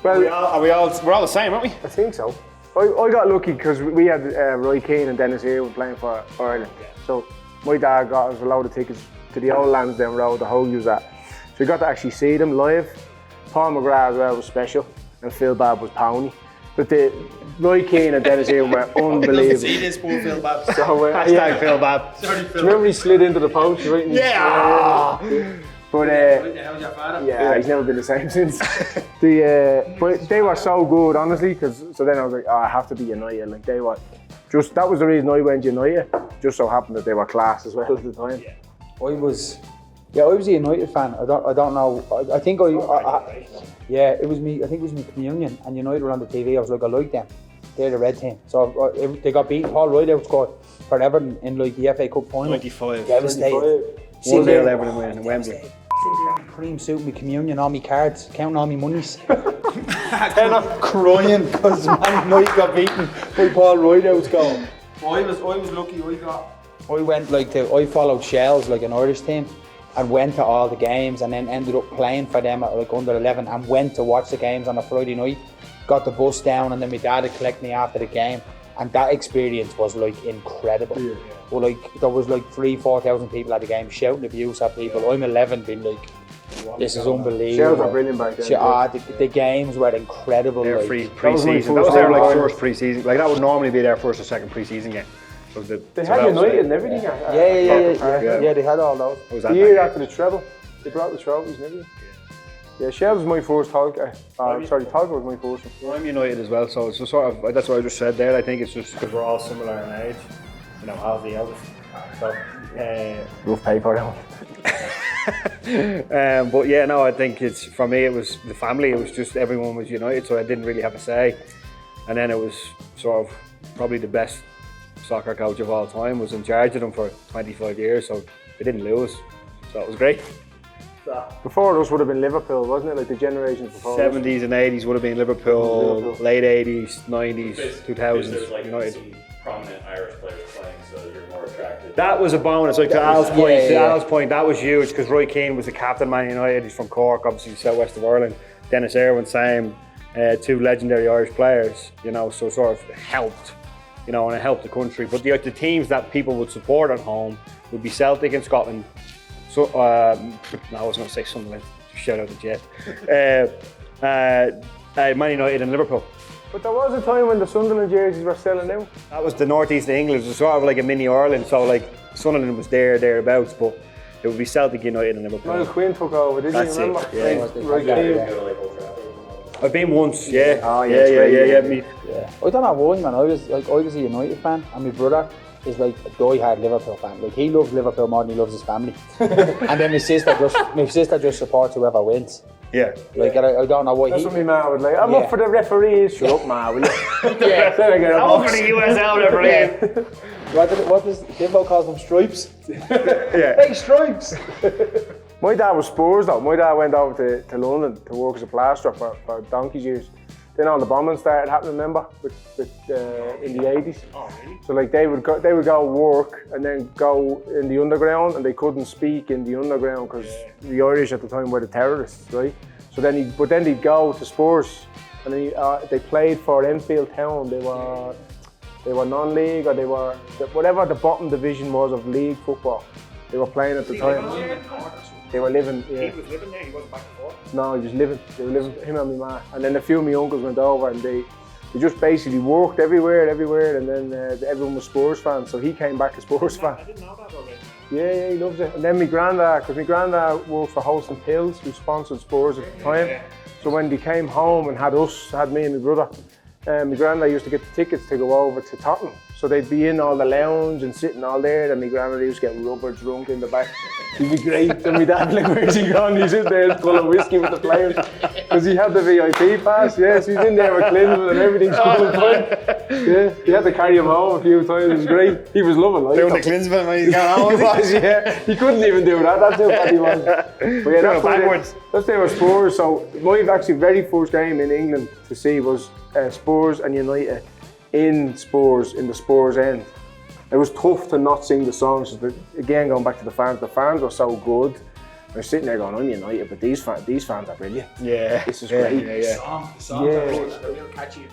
Well, we're all the same, aren't we? I think so. I got lucky because we had Roy Keane and Dennis Irwin playing for Ireland. Yeah. So my dad got us a load of tickets to the old Lansdowne Road, the Hogue was at. So we got to actually see them live. Paul McGrath as well was special, and Phil Babb was pony. But the Roy Keane and Dennis Irwin were unbelievable. See this poor Phil Babb. So, Hashtag Phil Babb. Sorry, Phil. Do you remember he slid into the post? Right? Yeah! But How's your father? yeah, he's never been the same since. But they were so good, honestly. So then I was like, I have to be United. Like they were, that was the reason I went United. Just so happened that they were class as well at the time. Yeah. I was a United fan. I don't know. I think yeah, it was me. I think it was my communion, and United were on the TV. I was like, I like them. They're the red team. So they got beaten. Paul Wright outscored for Everton in like the FA Cup final. 95. Devastated. 1-0 Everton win in Wembley. Cream suit, me communion, all my cards, counting all my monies. Crying because Man United got beaten by Paul Wright outscored. I was lucky. I followed Shells, like an Irish team, and went to all the games, and then ended up playing for them at like under 11, and went to watch the games on a Friday night. Got the bus down, and then my dad would collect me after the game, and that experience was like incredible. Yeah. Well, like there was like 3,000-4,000 people at the game shouting abuse at people. Yeah. I'm 11, being like, this is unbelievable. Shells were brilliant back then. The games were incredible. Their like, pre-season. That was their like first pre-season. Like that would normally be their first or second pre-season game. So they had United and everything. Yeah, they had all those. The year after the treble, they brought the trophies and everything. Yeah, Shells was my first Tolka. Tolka was my first one. I'm United as well, so it's just sort of, that's what I just said there. I think it's just because we're all similar in age. You know, half the eldest. So, rough paper down. But yeah, no, I think it's, for me, it was the family. It was just everyone was United, so I didn't really have a say. And then it was sort of probably the best soccer coach of all time, was in charge of them for 25 years, so they didn't lose. So it was great. Before us would have been Liverpool, wasn't it? Like the generations before 70s and 80s would have been Liverpool. Late 80s, 90s, 2000s, there's like United. some prominent Irish players playing, so you're more attracted. That was a bonus. Like to Al's point, that was huge because Roy Keane was the captain of Man United. He's from Cork, obviously the southwest of Ireland. Dennis Irwin, same, two legendary Irish players. You know, so it sort of helped. You know, and it helped the country. But the teams that people would support at home would be Celtic in Scotland. So, no, I was going to say Sunderland. Shout out to Jet. Man United and Liverpool. But there was a time when the Sunderland jerseys were selling out. That was the northeast of England. It was sort of like a mini Ireland. So like Sunderland was thereabouts, but it would be Celtic, United and Liverpool. Niall Quinn took over, didn't you remember? I've been once, yeah. Oh, yeah. I don't know why, man. I was a United fan, and my brother is like a die-hard Liverpool fan. Like he loves Liverpool more than he loves his family. And then my sister just supports whoever wins. Yeah. Like I don't know why. That's what my ma would like. I'm up for the referees. Shut up, ma, will you? Yeah. Then I get a I'm up for the USL referee. What does Dimbo calls them? Stripes. Yeah. Hey, stripes. My dad was Spurs though. My dad went over to London to work as a plasterer for donkey's years. Then all the bombing started happening, remember, in the 80s. Oh, really? So like they would go work and then go in the underground, and they couldn't speak in the underground because the Irish at the time were the terrorists, right? So then they'd go to Spurs, and they played for Enfield Town. They were non-league, or they were whatever the bottom division was of league football. They were playing at the time. They were living. Yeah. He was living there. He wasn't back and forth. No, he was living. They were living. Him and my ma. And then a few of my uncles went over, and they just basically worked everywhere. And then everyone was Spurs fans, so he came back a Spurs fan. I didn't know that already. Yeah, he loves it. And then my granddad, because my granddad worked for Holston Pills, who sponsored Spurs at the time. So when they came home and had me and my brother, my granddad used to get the tickets to go over to Tottenham. So they'd be in all the lounge and sitting all there, and my granddad used to get rubber drunk in the back. He'd be great. And my dad, like, where's he gone? He's in there full of whiskey with the players. Because he had the VIP pass, so he's in there with Clinton and everything's going fine. Yeah, he had to carry him home a few times. It was great. He was loving life. Doing the Klinsman when he's gone home. He couldn't even do that. That's how bad he was. But yeah, that's their Spurs. So my actually very first game in England to see was Spurs and United in Spurs, in the Spurs end. It was tough to not sing the songs. Again, going back to the fans were so good. They're sitting there going, I'm United, but these fans are brilliant. Yeah. This is Yeah, great. yeah, yeah. Songs are Yeah. good and they're real catchy and